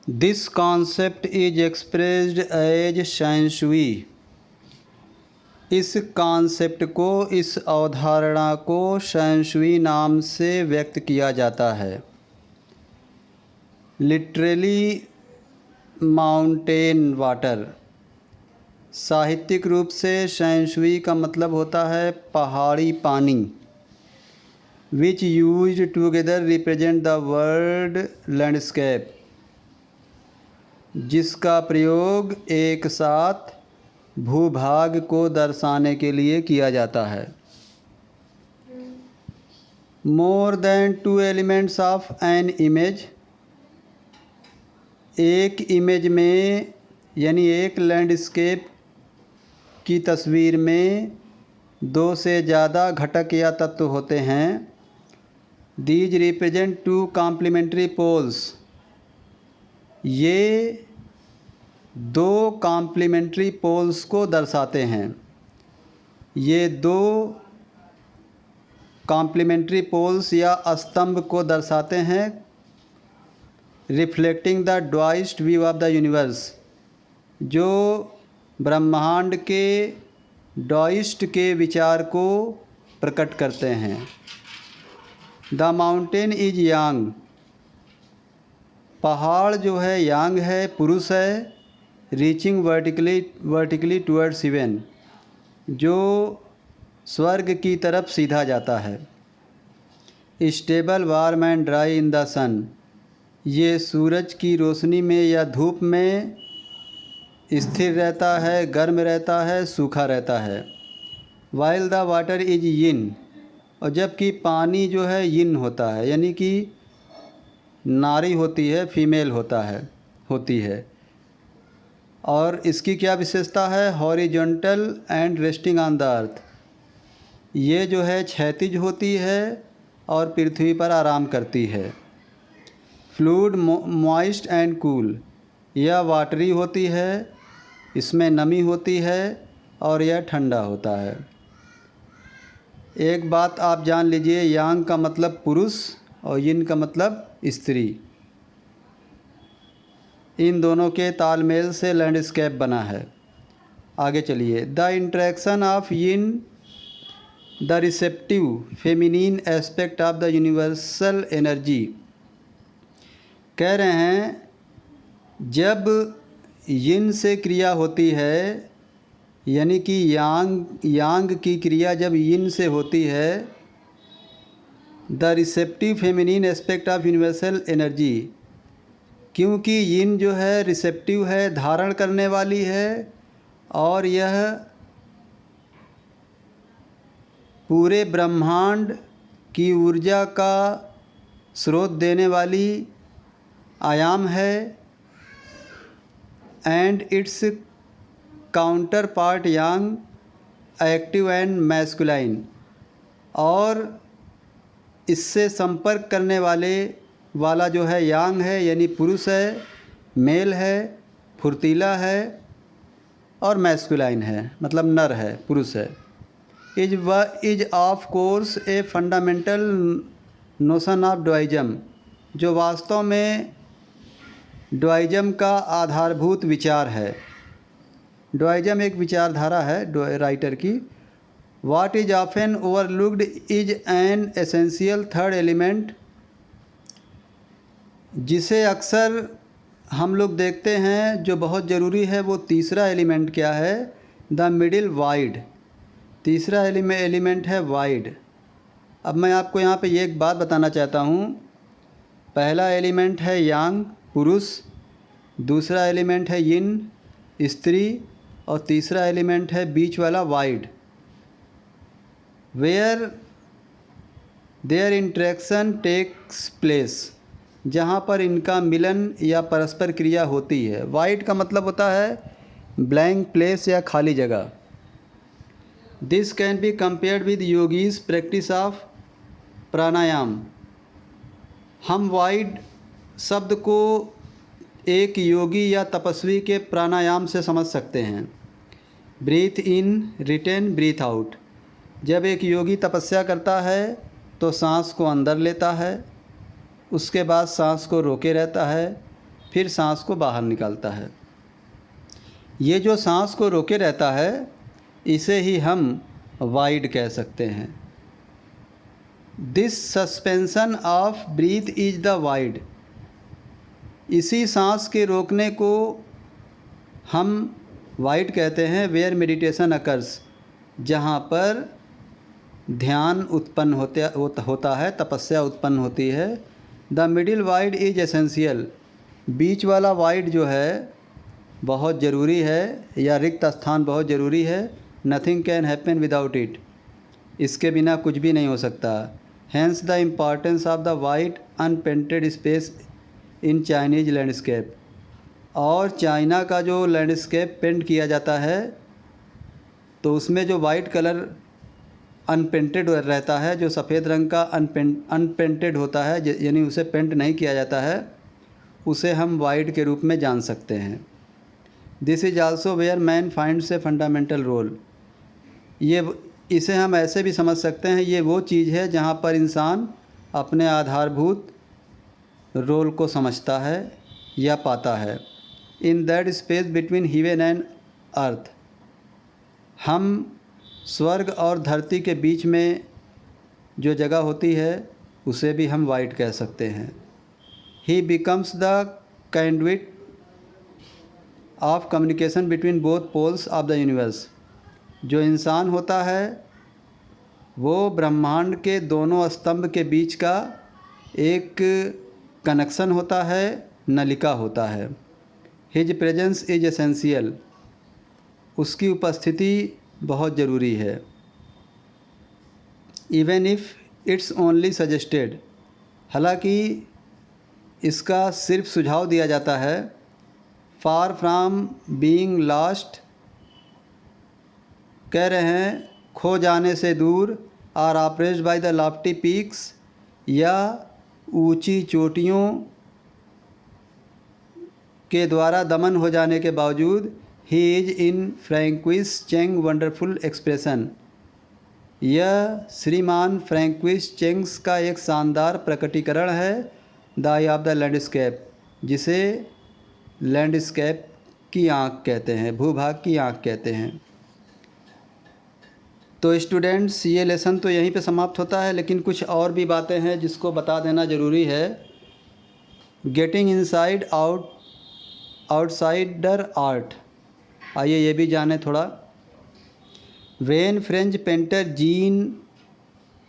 This concept is expressed as shanshui. इस concept को, इस अवधारणा को शेंशुई नाम से व्यक्त किया जाता है। Literally mountain water. साहित्यिक रूप से शेंशुई का मतलब होता है पहाड़ी पानी। Which used together represent the world landscape, जिसका प्रयोग एक साथ भूभाग को दर्शाने के लिए किया जाता है। More than two elements of an image. एक इमेज में यानी एक लैंडस्केप की तस्वीर में दो से ज़्यादा घटक या तत्व होते हैं। These represent two complementary poles. ये दो कॉम्प्लीमेंट्री पोल्स को दर्शाते हैं। ये दो कॉम्प्लीमेंट्री पोल्स या स्तंभ को दर्शाते हैं। Reflecting the Daoist view of the universe, जो ब्रह्मांड के ड्वाइस्ट के विचार को प्रकट करते हैं। द माउंटेन इज यांग। पहाड़ जो है यांग है, पुरुष है। रीचिंग वर्टिकली टुवर्ड्स हेवन, जो स्वर्ग की तरफ सीधा जाता है। Stable warm and dry in the sun. ये सूरज की रोशनी में या धूप में स्थिर रहता है, गर्म रहता है, सूखा रहता है। वाइल द वाटर इज यिन। और जबकि पानी जो है यिन होता है, यानी कि नारी होती है, फीमेल होती है। और इसकी क्या विशेषता है? Horizontal and resting on the earth. ये जो है क्षैतिज होती है और पृथ्वी पर आराम करती है। Fluid moist and cool. यह वाटरी होती है, इसमें नमी होती है और यह ठंडा होता है। एक बात आप जान लीजिए, यांग का मतलब पुरुष और यिन का मतलब स्त्री। इन दोनों के तालमेल से लैंडस्केप बना है। आगे चलिए। The interaction of yin, the receptive feminine aspect of the universal energy. कह रहे हैं जब यिन से क्रिया होती है, यानी कि यांग की क्रिया जब यिन से होती है, the receptive feminine aspect of universal energy, क्योंकि यिन जो है रिसेप्टिव है, धारण करने वाली है, और यह पूरे ब्रह्मांड की ऊर्जा का स्रोत देने वाली आयाम है। And it's counter part Yang, active and masculine. और इससे संपर्क करने वाला जो है यांग है, यानी पुरुष है, मेल है, फुर्तीला है, और मैस्कुलाइन है, मतलब नर है, पुरुष है। Is of course a fundamental notion of dualism, जो वास्तव में डुअलिज्म का आधारभूत विचार है। डुअलिज्म एक विचारधारा है राइटर की। What is often overlooked is an essential third element, जिसे अक्सर हम लोग देखते हैं जो बहुत ज़रूरी है, वो तीसरा एलिमेंट क्या है? The middle wide. तीसरा एलिमेंट है वाइड। अब मैं आपको यहाँ पे एक बात बताना चाहता हूँ। पहला एलिमेंट है यांग, पुरुष। दूसरा एलिमेंट है यिन, स्त्री। और तीसरा एलिमेंट है बीच वाला void. Where their interaction takes place, जहाँ पर इनका मिलन या परस्पर क्रिया होती है। वाइड का मतलब होता है ब्लैंक प्लेस या खाली जगह। This can be compared with yogis practice of pranayama. हम वाइड शब्द को एक योगी या तपस्वी के प्राणायाम से समझ सकते हैं। ब्रीथ इन, रिटेन, ब्रीथ आउट। जब एक योगी तपस्या करता है तो सांस को अंदर लेता है, उसके बाद सांस को रोके रहता है, फिर सांस को बाहर निकालता है। ये जो सांस को रोके रहता है इसे ही हम वाइड कह सकते हैं। This suspension of breath is the wide. इसी सांस के रोकने को हम वाइड कहते हैं। वेयर मेडिटेशन अकर्स, जहाँ पर ध्यान उत्पन्न होता है, तपस्या उत्पन्न होती है। The middle void is essential. बीच वाला वाइड जो है बहुत ज़रूरी है, या रिक्त स्थान बहुत ज़रूरी है। Nothing can happen without it. इसके बिना कुछ भी नहीं हो सकता। Hence the importance of the white unpainted space in Chinese landscape. और चाइना का जो लैंडस्केप पेंट किया जाता है तो उसमें जो वाइट कलर अनपेंटेड रहता है, जो सफ़ेद रंग का अनपेंटेड होता है, यानी उसे पेंट नहीं किया जाता है, उसे हम वाइट के रूप में जान सकते हैं। This is also where man finds a fundamental role. इसे हम ऐसे भी समझ सकते हैं, ये वो चीज़ है जहाँ पर इंसान अपने आधारभूत रोल को समझता है या पाता है। In that space between heaven and earth. हम स्वर्ग और धरती के बीच में जो जगह होती है उसे भी हम वाइड कह सकते हैं। He becomes the conduit of communication between both poles of the universe. जो इंसान होता है वो ब्रह्मांड के दोनों स्तंभ के बीच का एक कनेक्शन होता है, नलिका होता है। His presence is essential. उसकी उपस्थिति बहुत ज़रूरी है। Even if it's only suggested. हालांकि इसका सिर्फ सुझाव दिया जाता है। फार फ्राम बीइंग लॉस्ट, कह रहे हैं खो जाने से दूर। Are oppressed by the lofty peaks, या ऊंची चोटियों के द्वारा दमन हो जाने के बावजूद। He is in François Cheng wonderful expression. यह श्रीमान फ्रैंक्विस चेंग्स का एक शानदार प्रकटीकरण है। The eye of the landscape, जिसे लैंडस्केप की आँख कहते हैं, भूभाग की आँख कहते हैं। तो स्टूडेंट्स, ये लेसन तो यहीं पे समाप्त होता है, लेकिन कुछ और भी बातें हैं जिसको बता देना ज़रूरी है। गेटिंग इनसाइड आउटसाइडर आर्ट, आइए ये भी जाने थोड़ा। When French painter Jean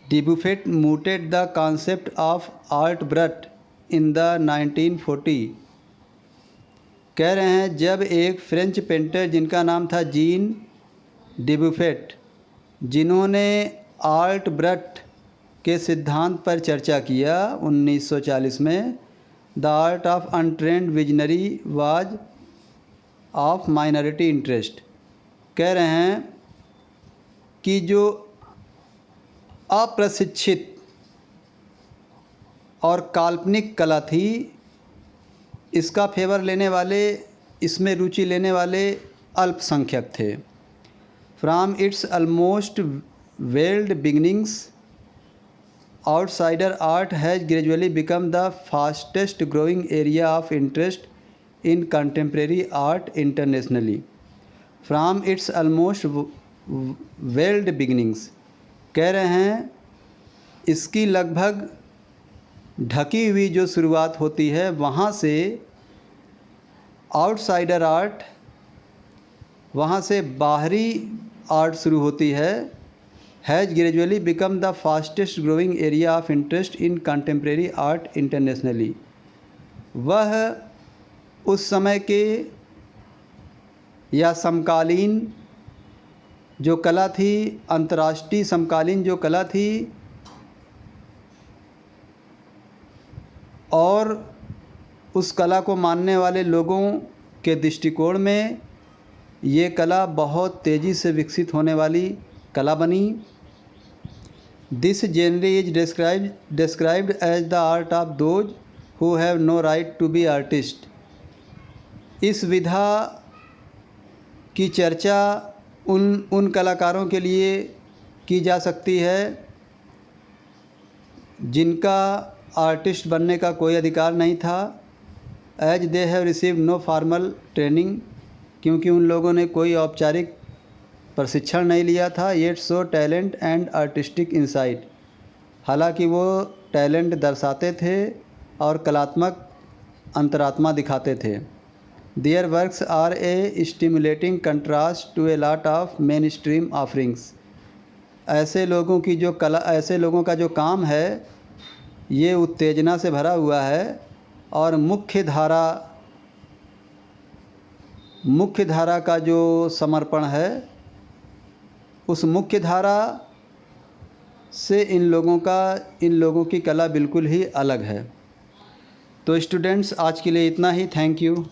Dubuffet mooted the concept of art brut in the 1940। कह रहे हैं जब एक फ्रेंच पेंटर जिनका नाम था जीन डिबुफेट, जिन्होंने आर्ट ब्रट के सिद्धांत पर चर्चा किया 1940 में, the art of untrained visionary was of minority interest. कह रहे हैं कि जो अप्रशिक्षित और काल्पनिक कला थी, इसका फेवर लेने वाले, इसमें रुचि लेने वाले अल्पसंख्यक थे। From its almost weld beginnings, outsider art has gradually become the fastest growing area of interest in contemporary art internationally. From its almost weld beginnings, कह रहे हैं इसकी लगभग ढकी हुई जो शुरुआत होती है वहाँ से आउटसाइडर आर्ट, वहाँ से बाहरी आर्ट शुरू होती है। Has gradually become the fastest growing area of interest in contemporary art internationally. वह उस समय के या समकालीन जो कला थी, अंतर्राष्ट्रीय समकालीन जो कला थी, और उस कला को मानने वाले लोगों के दृष्टिकोण में ये कला बहुत तेज़ी से विकसित होने वाली कला बनी। This genre is described as the art of those who have no right to be artist. इस विधा की चर्चा उन कलाकारों के लिए की जा सकती है जिनका आर्टिस्ट बनने का कोई अधिकार नहीं था। As they have receive no formal training, क्योंकि उन लोगों ने कोई औपचारिक प्रशिक्षण नहीं लिया था। Yet so talent and artistic insight, हालांकि वो टैलेंट दर्शाते थे और कलात्मक अंतरात्मा दिखाते थे। Their works are a stimulating contrast to a lot of mainstream offerings, ऐसे लोगों का जो काम है ये उत्तेजना से भरा हुआ है और मुख्य धारा का जो समर्पण है उस मुख्य धारा से इन लोगों की कला बिल्कुल ही अलग है। तो स्टूडेंट्स, आज के लिए इतना ही। Thank you.